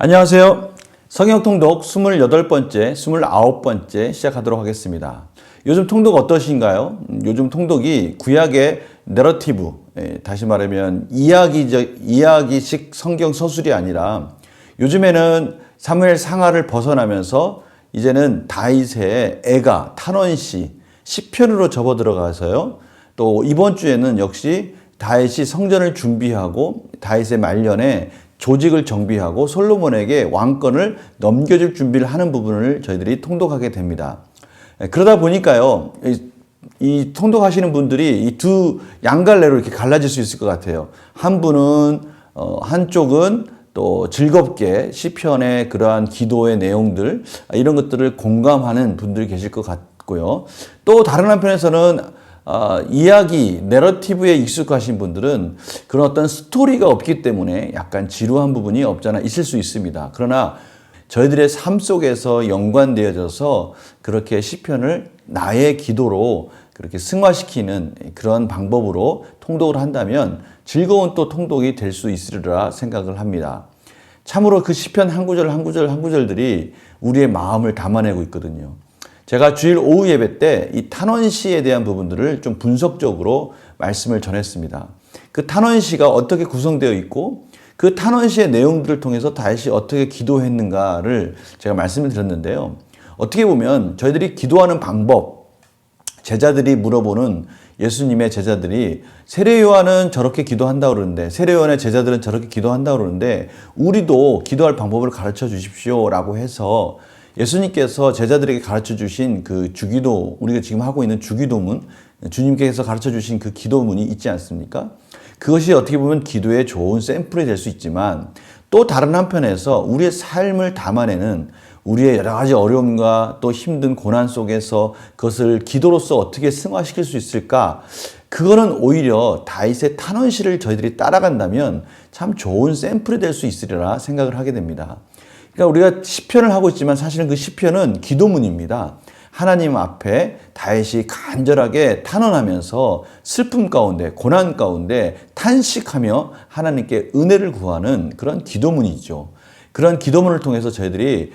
안녕하세요. 성경통독 28번째, 29번째 시작하도록 하겠습니다. 요즘 통독 어떠신가요? 요즘 통독이 구약의 내러티브, 다시 말하면 이야기식 성경 서술이 아니라 요즘에는 사무엘 상하를 벗어나면서 이제는 다윗의 애가 탄원시, 시편으로 접어 들어가서요. 또 이번 주에는 역시 다윗이 성전을 준비하고 다윗의 말년에 조직을 정비하고 솔로몬에게 왕권을 넘겨줄 준비를 하는 부분을 저희들이 통독하게 됩니다. 그러다 보니까요, 이 통독하시는 분들이 이 두 양갈래로 이렇게 갈라질 수 있을 것 같아요. 한 분은, 한쪽은 또 즐겁게 시편의 그러한 기도의 내용들, 이런 것들을 공감하는 분들이 계실 것 같고요. 또 다른 한편에서는 이야기, 내러티브에 익숙하신 분들은 그런 어떤 스토리가 없기 때문에 약간 지루한 부분이 없잖아 있을 수 있습니다. 그러나 저희들의 삶 속에서 연관되어져서 그렇게 시편을 나의 기도로 그렇게 승화시키는 그런 방법으로 통독을 한다면 즐거운 또 통독이 될 수 있으리라 생각을 합니다. 참으로 그 시편 한 구절 한 구절들이 우리의 마음을 담아내고 있거든요. 제가 주일 오후 예배 때 이 탄원시에 대한 부분들을 좀 분석적으로 말씀을 전했습니다. 그 탄원시가 어떻게 구성되어 있고 그 탄원시의 내용들을 통해서 다윗이 어떻게 기도했는가를 제가 말씀을 드렸는데요. 어떻게 보면 저희들이 기도하는 방법, 제자들이 물어보는 예수님의 제자들이 세례요한은 저렇게 기도한다고 그러는데 세례요한의 제자들은 저렇게 기도한다고 그러는데 우리도 기도할 방법을 가르쳐 주십시오라고 해서 예수님께서 제자들에게 가르쳐 주신 그 주기도, 우리가 지금 하고 있는 주기도문, 주님께서 가르쳐 주신 그 기도문이 있지 않습니까? 그것이 어떻게 보면 기도의 좋은 샘플이 될 수 있지만 또 다른 한편에서 우리의 삶을 담아내는 우리의 여러 가지 어려움과 또 힘든 고난 속에서 그것을 기도로서 어떻게 승화시킬 수 있을까? 그거는 오히려 다윗의 탄원시를 저희들이 따라간다면 참 좋은 샘플이 될 수 있으리라 생각을 하게 됩니다. 그러니까 우리가 시편을 하고 있지만 사실은 그 시편은 기도문입니다. 하나님 앞에 다윗이 간절하게 탄원하면서 슬픔 가운데, 고난 가운데 탄식하며 하나님께 은혜를 구하는 그런 기도문이죠. 그런 기도문을 통해서 저희들이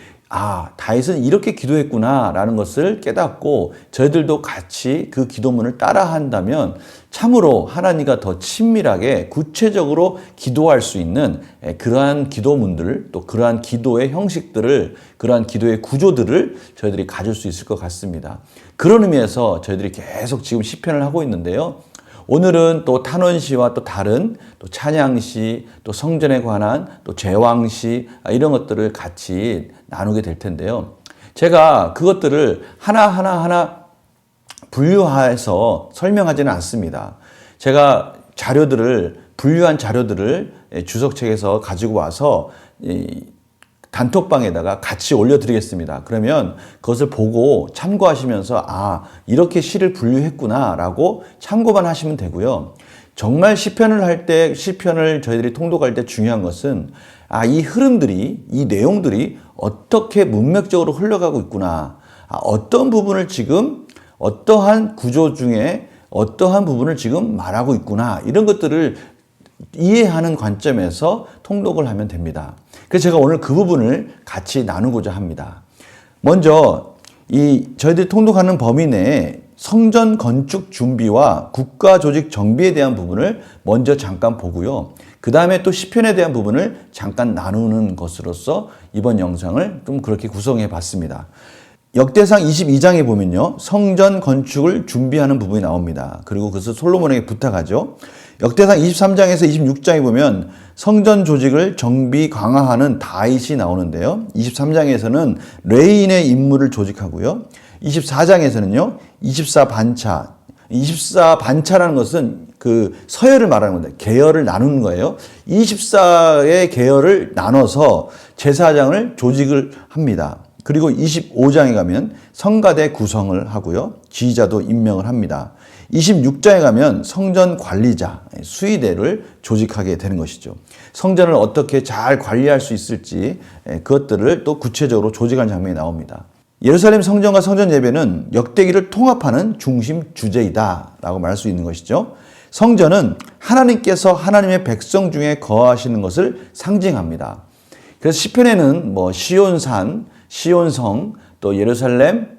다윗은 이렇게 기도했구나 라는 것을 깨닫고 저희들도 같이 그 기도문을 따라 한다면 참으로 하나님과 더 친밀하게 구체적으로 기도할 수 있는 그러한 기도문들, 또 그러한 기도의 형식들을, 그러한 기도의 구조들을 저희들이 가질 수 있을 것 같습니다. 그런 의미에서 저희들이 계속 지금 시편을 하고 있는데요. 오늘은 또 탄원시와 또 다른 또 찬양시, 또 성전에 관한 또 제왕시, 이런 것들을 같이 나누게 될 텐데요. 제가 그것들을 하나하나 분류해서 설명하지는 않습니다. 제가 분류한 자료들을 주석책에서 가지고 와서 단톡방에다가 같이 올려드리겠습니다. 그러면 그것을 보고 참고하시면서 이렇게 시를 분류했구나 라고 참고만 하시면 되고요. 정말 시편을 할 때, 시편을 저희들이 통독할 때 중요한 것은 이 흐름들이, 이 내용들이 어떻게 문맥적으로 흘러가고 있구나. 어떤 부분을 지금 어떠한 구조 중에 어떠한 부분을 지금 말하고 있구나. 이런 것들을 이해하는 관점에서 통독을 하면 됩니다. 그래서 제가 오늘 그 부분을 같이 나누고자 합니다. 먼저 저희들이 통독하는 범위 내에 성전 건축 준비와 국가 조직 정비에 대한 부분을 먼저 잠깐 보고요. 그 다음에 또 시편에 대한 부분을 잠깐 나누는 것으로서 이번 영상을 좀 그렇게 구성해 봤습니다. 역대상 22장에 보면요. 성전 건축을 준비하는 부분이 나옵니다. 그리고 그것을 솔로몬에게 부탁하죠. 역대상 23장에서 26장에 보면 성전 조직을 정비 강화하는 다윗이 나오는데요. 23장에서는 레인의 임무를 조직하고요. 24장에서는요. 24반차. 24반차라는 것은 그 서열을 말하는 건데 계열을 나누는 거예요. 24의 계열을 나눠서 제사장을 조직을 합니다. 그리고 25장에 가면 성가대 구성을 하고요. 지휘자도 임명을 합니다. 26장에 가면 성전 관리자, 수의대를 조직하게 되는 것이죠. 성전을 어떻게 잘 관리할 수 있을지 그것들을 또 구체적으로 조직한 장면이 나옵니다. 예루살렘 성전과 성전 예배는 역대기를 통합하는 중심 주제이다 라고 말할 수 있는 것이죠. 성전은 하나님께서 하나님의 백성 중에 거하시는 것을 상징합니다. 그래서 시편에는 뭐 시온산, 시온성, 또 예루살렘,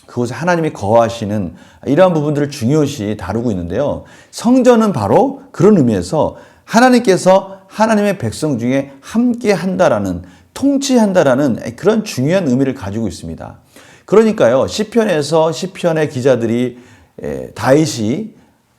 그곳에 하나님이 거하시는 이러한 부분들을 중요시 다루고 있는데요. 성전은 바로 그런 의미에서 하나님께서 하나님의 백성 중에 함께 한다라는, 통치한다라는 그런 중요한 의미를 가지고 있습니다. 그러니까요, 시편에서 시편의 기자들이 다윗이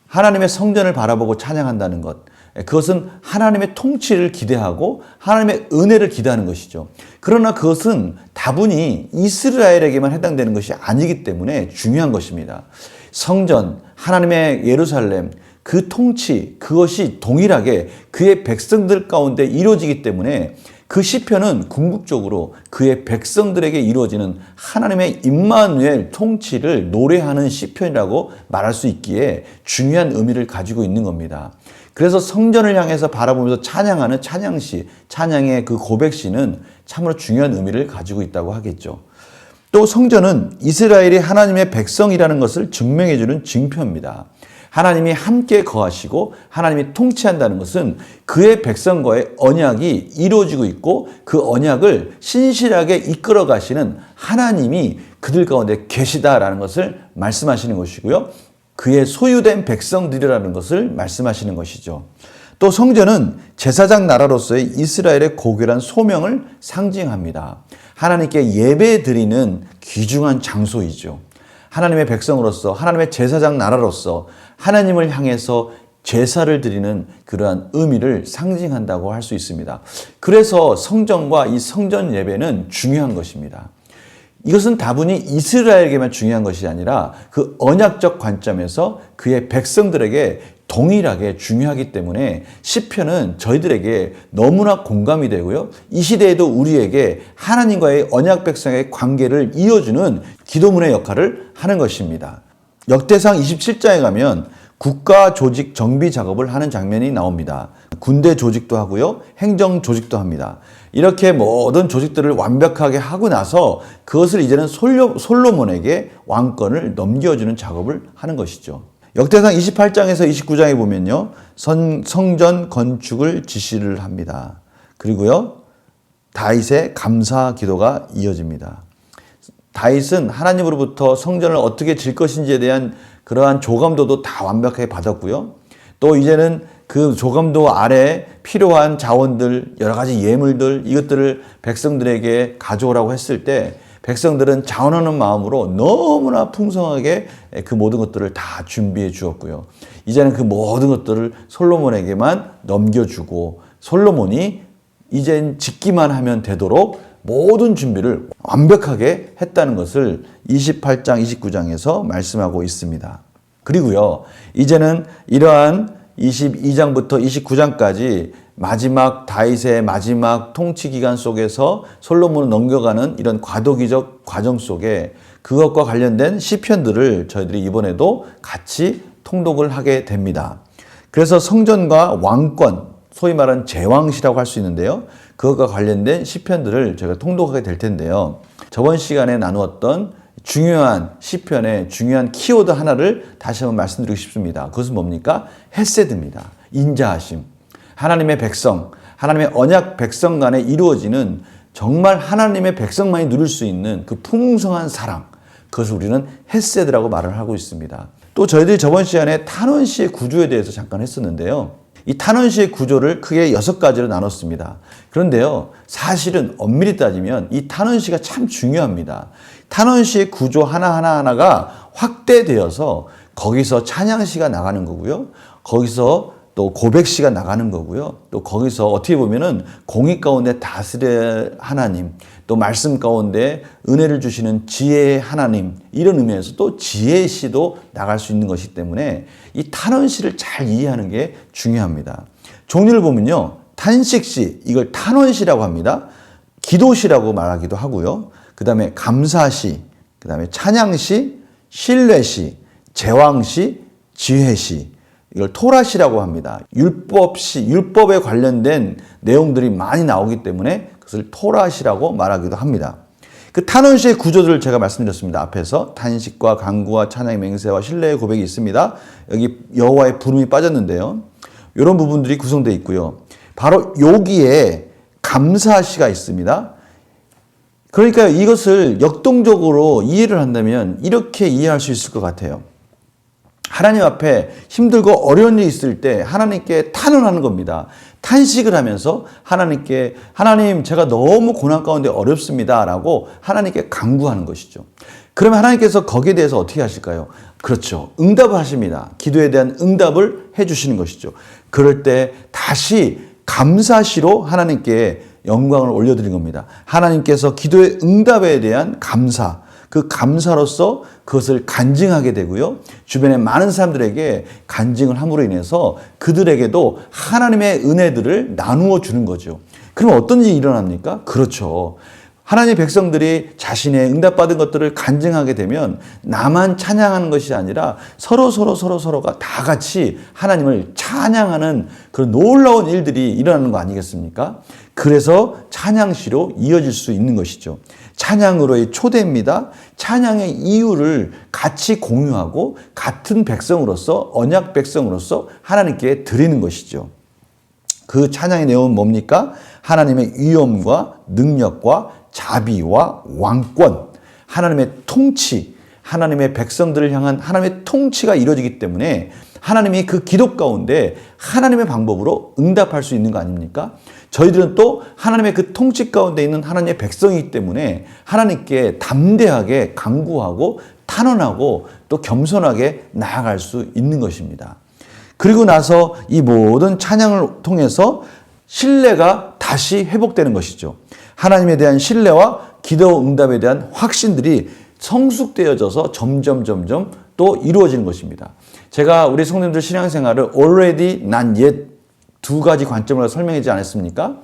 하나님의 성전을 바라보고 찬양한다는 것, 그것은 하나님의 통치를 기대하고 하나님의 은혜를 기대하는 것이죠. 그러나 그것은 다분히 이스라엘에게만 해당되는 것이 아니기 때문에 중요한 것입니다. 성전, 하나님의 예루살렘, 그 통치, 그것이 동일하게 그의 백성들 가운데 이루어지기 때문에 그 시편은 궁극적으로 그의 백성들에게 이루어지는 하나님의 임마누엘 통치를 노래하는 시편이라고 말할 수 있기에 중요한 의미를 가지고 있는 겁니다. 그래서 성전을 향해서 바라보면서 찬양하는 찬양시, 찬양의 그 고백시는 참으로 중요한 의미를 가지고 있다고 하겠죠. 또 성전은 이스라엘이 하나님의 백성이라는 것을 증명해주는 증표입니다. 하나님이 함께 거하시고 하나님이 통치한다는 것은 그의 백성과의 언약이 이루어지고 있고 그 언약을 신실하게 이끌어 가시는 하나님이 그들 가운데 계시다라는 것을 말씀하시는 것이고요. 그의 소유된 백성들이라는 것을 말씀하시는 것이죠. 또 성전은 제사장 나라로서의 이스라엘의 고결한 소명을 상징합니다. 하나님께 예배 드리는 귀중한 장소이죠. 하나님의 백성으로서, 하나님의 제사장 나라로서 하나님을 향해서 제사를 드리는 그러한 의미를 상징한다고 할 수 있습니다. 그래서 성전과 이 성전 예배는 중요한 것입니다. 이것은 다분히 이스라엘에게만 중요한 것이 아니라 그 언약적 관점에서 그의 백성들에게 동일하게 중요하기 때문에 시편은 저희들에게 너무나 공감이 되고요. 이 시대에도 우리에게 하나님과의 언약 백성의 관계를 이어주는 기도문의 역할을 하는 것입니다. 역대상 27장에 가면 국가 조직 정비 작업을 하는 장면이 나옵니다. 군대 조직도 하고요. 행정 조직도 합니다. 이렇게 모든 조직들을 완벽하게 하고 나서 그것을 이제는 솔로몬에게 왕권을 넘겨주는 작업을 하는 것이죠. 역대상 28장에서 29장에 보면요. 성전 건축을 지시를 합니다. 그리고요. 다윗의 감사 기도가 이어집니다. 다윗은 하나님으로부터 성전을 어떻게 질 것인지에 대한 그러한 조감도도 다 완벽하게 받았고요. 또 이제는 그 조감도 아래 필요한 자원들, 여러 가지 예물들, 이것들을 백성들에게 가져오라고 했을 때 백성들은 자원하는 마음으로 너무나 풍성하게 그 모든 것들을 다 준비해 주었고요. 이제는 그 모든 것들을 솔로몬에게만 넘겨주고 솔로몬이 이젠 짓기만 하면 되도록 모든 준비를 완벽하게 했다는 것을 28장, 29장에서 말씀하고 있습니다. 그리고요, 이제는 이러한 22장부터 29장까지 마지막 다윗의 마지막 통치 기간 속에서 솔로몬을 넘겨가는 이런 과도기적 과정 속에 그것과 관련된 시편들을 저희들이 이번에도 같이 통독을 하게 됩니다. 그래서 성전과 왕권, 소위 말하는 제왕시라고 할 수 있는데요. 그것과 관련된 시편들을 저희가 통독하게 될 텐데요. 저번 시간에 나누었던 중요한 시편의 중요한 키워드 하나를 다시 한번 말씀드리고 싶습니다. 그것은 뭡니까? 헤세드입니다. 인자하심. 하나님의 백성, 하나님의 언약 백성 간에 이루어지는 정말 하나님의 백성만이 누릴 수 있는 그 풍성한 사랑, 그것을 우리는 헤세드라고 말을 하고 있습니다. 또 저희들이 저번 시간에 탄원시의 구조에 대해서 잠깐 했었는데요. 이 탄원시의 구조를 크게 6가지로 나눴습니다. 그런데요, 사실은 엄밀히 따지면 이 탄원시가 참 중요합니다. 탄원시의 구조 하나가 확대되어서 거기서 찬양시가 나가는 거고요. 거기서 또 고백시가 나가는 거고요. 또 거기서 어떻게 보면은 공의 가운데 다스릴 하나님, 또 말씀 가운데 은혜를 주시는 지혜의 하나님, 이런 의미에서 또 지혜시도 나갈 수 있는 것이기 때문에 이 탄원시를 잘 이해하는 게 중요합니다. 종류를 보면요. 탄식시, 이걸 탄원시라고 합니다. 기도시라고 말하기도 하고요. 그 다음에 감사시, 그 다음에 찬양시, 신뢰시, 제왕시, 지혜시, 이걸 토라시라고 합니다. 율법시, 율법에 관련된 내용들이 많이 나오기 때문에 그것을 토라시라고 말하기도 합니다. 그 탄원시의 구조들을 제가 말씀드렸습니다. 앞에서 탄식과 간구와 찬양의 맹세와 신뢰의 고백이 있습니다. 여기 여호와의 부름이 빠졌는데요. 이런 부분들이 구성되어 있고요. 바로 여기에 감사시가 있습니다. 그러니까 이것을 역동적으로 이해를 한다면 이렇게 이해할 수 있을 것 같아요. 하나님 앞에 힘들고 어려운 일이 있을 때 하나님께 탄원하는 겁니다. 탄식을 하면서 하나님께 하나님 제가 너무 고난 가운데 어렵습니다 라고 하나님께 간구하는 것이죠. 그러면 하나님께서 거기에 대해서 어떻게 하실까요? 그렇죠. 응답을 하십니다. 기도에 대한 응답을 해 주시는 것이죠. 그럴 때 다시 감사시로 하나님께 영광을 올려드린 겁니다. 하나님께서 기도의 응답에 대한 감사, 그 감사로서 그것을 간증하게 되고요. 주변의 많은 사람들에게 간증을 함으로 인해서 그들에게도 하나님의 은혜들을 나누어 주는 거죠. 그럼 어떤 일이 일어납니까? 그렇죠. 하나님의 백성들이 자신의 응답받은 것들을 간증하게 되면 나만 찬양하는 것이 아니라 서로가 다 같이 하나님을 찬양하는 그런 놀라운 일들이 일어나는 거 아니겠습니까? 그래서 찬양시로 이어질 수 있는 것이죠. 찬양으로의 초대입니다. 찬양의 이유를 같이 공유하고 같은 백성으로서 언약 백성으로서 하나님께 드리는 것이죠. 그 찬양의 내용은 뭡니까? 하나님의 위엄과 능력과 자비와 왕권, 하나님의 통치, 하나님의 백성들을 향한 하나님의 통치가 이루어지기 때문에 하나님이 그 기도 가운데 하나님의 방법으로 응답할 수 있는 거 아닙니까? 저희들은 또 하나님의 그 통치 가운데 있는 하나님의 백성이기 때문에 하나님께 담대하게 간구하고 탄원하고 또 겸손하게 나아갈 수 있는 것입니다. 그리고 나서 이 모든 찬양을 통해서 신뢰가 다시 회복되는 것이죠. 하나님에 대한 신뢰와 기도 응답에 대한 확신들이 성숙되어져서 점점 또 이루어지는 것입니다. 제가 우리 성도님들 신앙생활을 already, not yet 두 가지 관점으로 설명하지 않았습니까?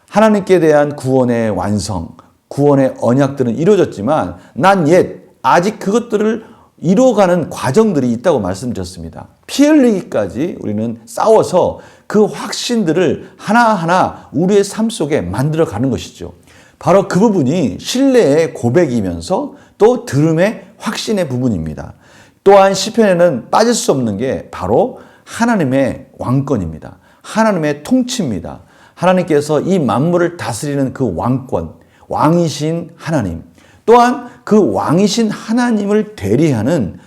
하나님께 대한 구원의 완성, 구원의 언약들은 이루어졌지만 not yet, 아직 그것들을 이루어가는 과정들이 있다고 말씀드렸습니다. 피 흘리기까지 우리는 싸워서 그 확신들을 하나하나 우리의 삶 속에 만들어가는 것이죠. 바로 그 부분이 신뢰의 고백이면서 또 들음의 확신의 부분입니다. 또한 시편에는 빠질 수 없는 게 바로 하나님의 왕권입니다. 하나님의 통치입니다. 하나님께서 이 만물을 다스리는 그 왕권, 왕이신 하나님, 또한 그 왕이신 하나님을 대리하는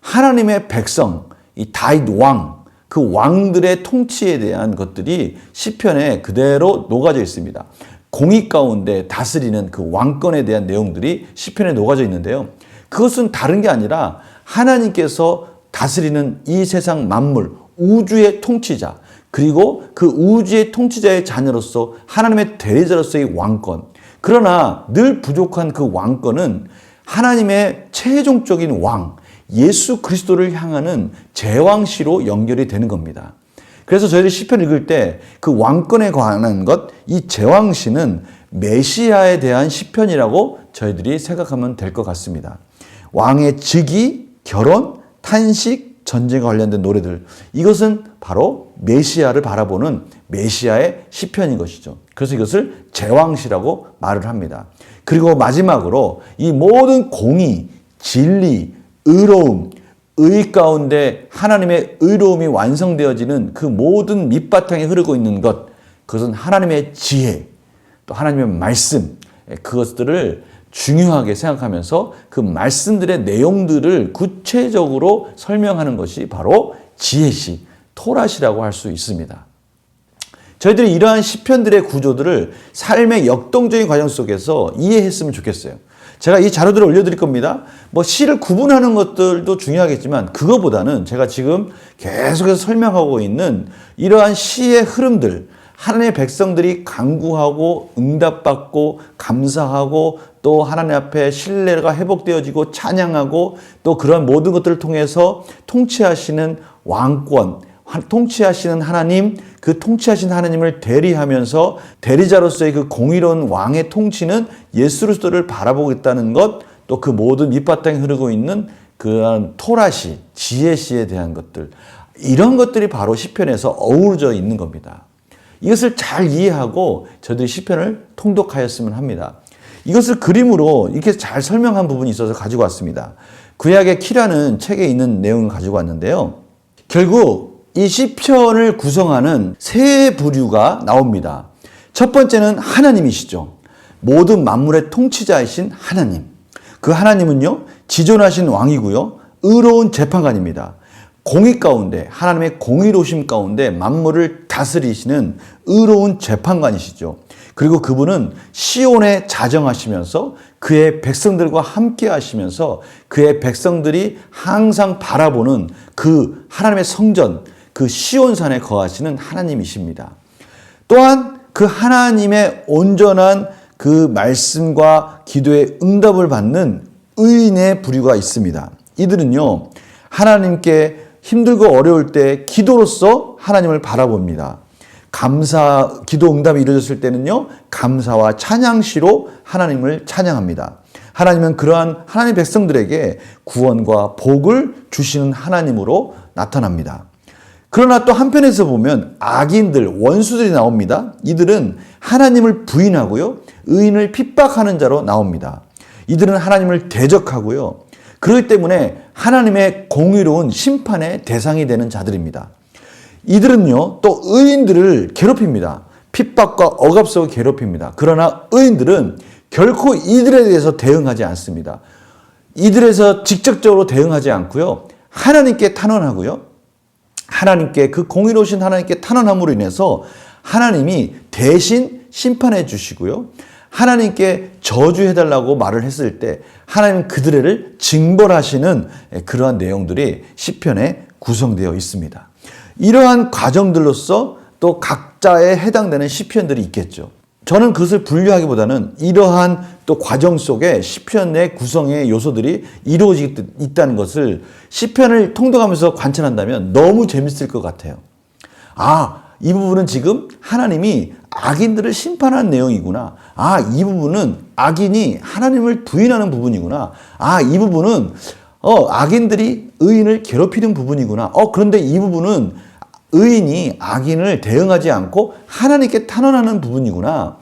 하나님의 백성, 이 다윗 왕, 그 왕들의 통치에 대한 것들이 시편에 그대로 녹아져 있습니다. 공의 가운데 다스리는 그 왕권에 대한 내용들이 시편에 녹아져 있는데요. 그것은 다른 게 아니라 하나님께서 다스리는 이 세상 만물, 우주의 통치자, 그리고 그 우주의 통치자의 자녀로서 하나님의 대리자로서의 왕권. 그러나 늘 부족한 그 왕권은 하나님의 최종적인 왕, 예수 그리스도를 향하는 제왕시로 연결이 되는 겁니다. 그래서 저희들이 시편 읽을 때 그 왕권에 관한 것, 이 제왕시는 메시아에 대한 시편이라고 저희들이 생각하면 될 것 같습니다. 왕의 즉위, 결혼, 탄식, 전쟁과 관련된 노래들, 이것은 바로 메시아를 바라보는 메시아의 시편인 것이죠. 그래서 이것을 제왕시라고 말을 합니다. 그리고 마지막으로 이 모든 공의, 진리, 의로움, 의 가운데 하나님의 의로움이 완성되어지는 그 모든 밑바탕에 흐르고 있는 것, 그것은 하나님의 지혜, 또 하나님의 말씀, 그것들을 중요하게 생각하면서 그 말씀들의 내용들을 구체적으로 설명하는 것이 바로 지혜시, 토라시라고 할 수 있습니다. 저희들이 이러한 시편들의 구조들을 삶의 역동적인 과정 속에서 이해했으면 좋겠어요. 제가 이 자료들을 올려드릴 겁니다. 시를 구분하는 것들도 중요하겠지만 그거보다는 제가 지금 계속해서 설명하고 있는 이러한 시의 흐름들, 하나님의 백성들이 간구하고 응답받고 감사하고 또 하나님 앞에 신뢰가 회복되어지고 찬양하고 또 그런 모든 것들을 통해서 통치하시는 왕권, 통치하시는 하나님, 그 통치하신 하나님을 대리하면서 대리자로서의 그 공의로운 왕의 통치는 예수 그리스도를 바라보고 있다는 것, 또 그 모든 밑바탕에 흐르고 있는 그런 토라시, 지혜시에 대한 것들, 이런 것들이 바로 시편에서 어우러져 있는 겁니다. 이것을 잘 이해하고 저희들이 시편을 통독하였으면 합니다. 이것을 그림으로 이렇게 잘 설명한 부분이 있어서 가지고 왔습니다. 구약의 키라는 책에 있는 내용을 가지고 왔는데요. 결국 이 시편을 구성하는 세 부류가 나옵니다. 첫 번째는 하나님이시죠. 모든 만물의 통치자이신 하나님. 그 하나님은요, 지존하신 왕이고요, 의로운 재판관입니다. 공의 가운데, 하나님의 공의로심 가운데 만물을 다스리시는 의로운 재판관이시죠. 그리고 그분은 시온에 자정하시면서 그의 백성들과 함께 하시면서 그의 백성들이 항상 바라보는 그 하나님의 성전, 그 시온산에 거하시는 하나님이십니다. 또한 그 하나님의 온전한 그 말씀과 기도의 응답을 받는 의인의 부류가 있습니다. 이들은요, 하나님께 힘들고 어려울 때 기도로서 하나님을 바라봅니다. 기도 응답이 이루어졌을 때는요, 감사와 찬양시로 하나님을 찬양합니다. 하나님은 그러한 하나님 백성들에게 구원과 복을 주시는 하나님으로 나타납니다. 그러나 또 한편에서 보면 악인들, 원수들이 나옵니다. 이들은 하나님을 부인하고요, 의인을 핍박하는 자로 나옵니다. 이들은 하나님을 대적하고요, 그렇기 때문에 하나님의 공의로운 심판의 대상이 되는 자들입니다. 이들은요, 또 의인들을 괴롭힙니다. 핍박과 억압 속에 괴롭힙니다. 그러나 의인들은 결코 이들에 대해서 대응하지 않습니다. 이들에서 직접적으로 대응하지 않고요, 하나님께 탄원하고요, 하나님께, 그 공의로우신 하나님께 탄원함으로 인해서 하나님이 대신 심판해 주시고요, 하나님께 저주해달라고 말을 했을 때 하나님은 그들을 징벌하시는 그러한 내용들이 시편에 구성되어 있습니다. 이러한 과정들로서 또 각자에 해당되는 시편들이 있겠죠. 저는 그것을 분류하기보다는 이러한 또 과정 속에 시편의 구성의 요소들이 이루어지고 있다는 것을 시편을 통독하면서 관찰한다면 너무 재밌을 것 같아요. 이 부분은 지금 하나님이 악인들을 심판한 내용이구나. 이 부분은 악인이 하나님을 부인하는 부분이구나. 이 부분은 악인들이 의인을 괴롭히는 부분이구나. 그런데 이 부분은 의인이 악인을 대응하지 않고 하나님께 탄원하는 부분이구나.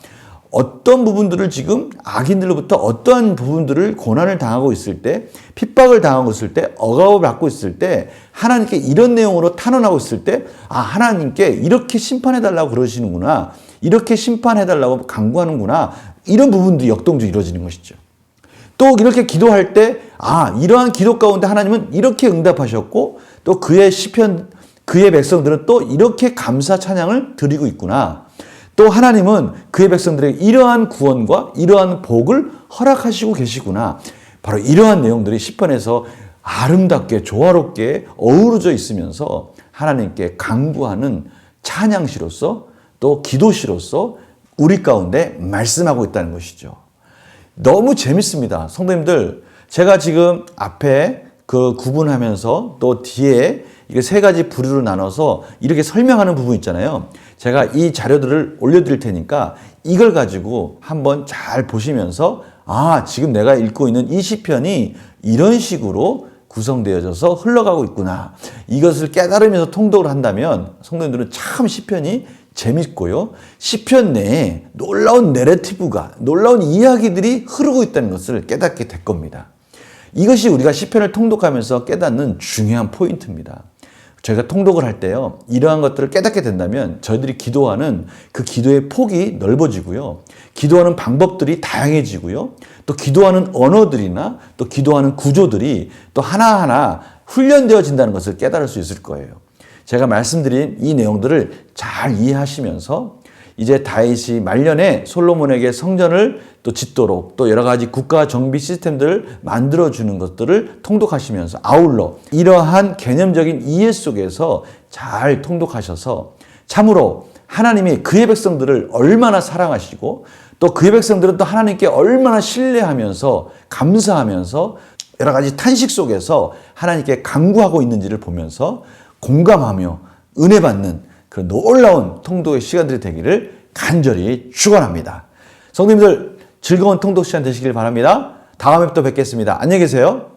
어떤 부분들을 지금 악인들로부터 어떠한 부분들을 고난을 당하고 있을 때, 핍박을 당하고 있을 때, 억압을 받고 있을 때, 하나님께 이런 내용으로 탄원하고 있을 때, 하나님께 이렇게 심판해달라고 그러시는구나. 이렇게 심판해달라고 강구하는구나. 이런 부분들이 역동적으로 이루어지는 것이죠. 또 이렇게 기도할 때, 이러한 기도 가운데 하나님은 이렇게 응답하셨고, 또 그의 시편, 그의 백성들은 또 이렇게 감사 찬양을 드리고 있구나. 또 하나님은 그의 백성들에게 이러한 구원과 이러한 복을 허락하시고 계시구나. 바로 이러한 내용들이 시편에서 아름답게 조화롭게 어우러져 있으면서 하나님께 간구하는 찬양시로서 또 기도시로서 우리 가운데 말씀하고 있다는 것이죠. 너무 재밌습니다. 성도님들, 제가 지금 앞에 그 구분하면서 또 뒤에 이게 세 가지 부류로 나눠서 이렇게 설명하는 부분 있잖아요. 제가 이 자료들을 올려드릴 테니까 이걸 가지고 한번 잘 보시면서 지금 내가 읽고 있는 이 시편이 이런 식으로 구성되어져서 흘러가고 있구나. 이것을 깨달으면서 통독을 한다면 성도님들은 참 시편이 재밌고요, 시편 내에 놀라운 내러티브가, 놀라운 이야기들이 흐르고 있다는 것을 깨닫게 될 겁니다. 이것이 우리가 시편을 통독하면서 깨닫는 중요한 포인트입니다. 저희가 통독을 할 때요, 이러한 것들을 깨닫게 된다면 저희들이 기도하는 그 기도의 폭이 넓어지고요, 기도하는 방법들이 다양해지고요, 또 기도하는 언어들이나 또 기도하는 구조들이 또 하나하나 훈련되어진다는 것을 깨달을 수 있을 거예요. 제가 말씀드린 이 내용들을 잘 이해하시면서 이제 다윗이 말년에 솔로몬에게 성전을 또 짓도록 또 여러 가지 국가 정비 시스템들을 만들어주는 것들을 통독하시면서 아울러 이러한 개념적인 이해 속에서 잘 통독하셔서 참으로 하나님이 그의 백성들을 얼마나 사랑하시고 또 그의 백성들은 또 하나님께 얼마나 신뢰하면서 감사하면서 여러 가지 탄식 속에서 하나님께 간구하고 있는지를 보면서 공감하며 은혜 받는 그런 놀라운 통독의 시간들이 되기를 간절히 축원합니다. 성도님들, 즐거운 통독 시간 되시길 바랍니다. 다음에 또 뵙겠습니다. 안녕히 계세요.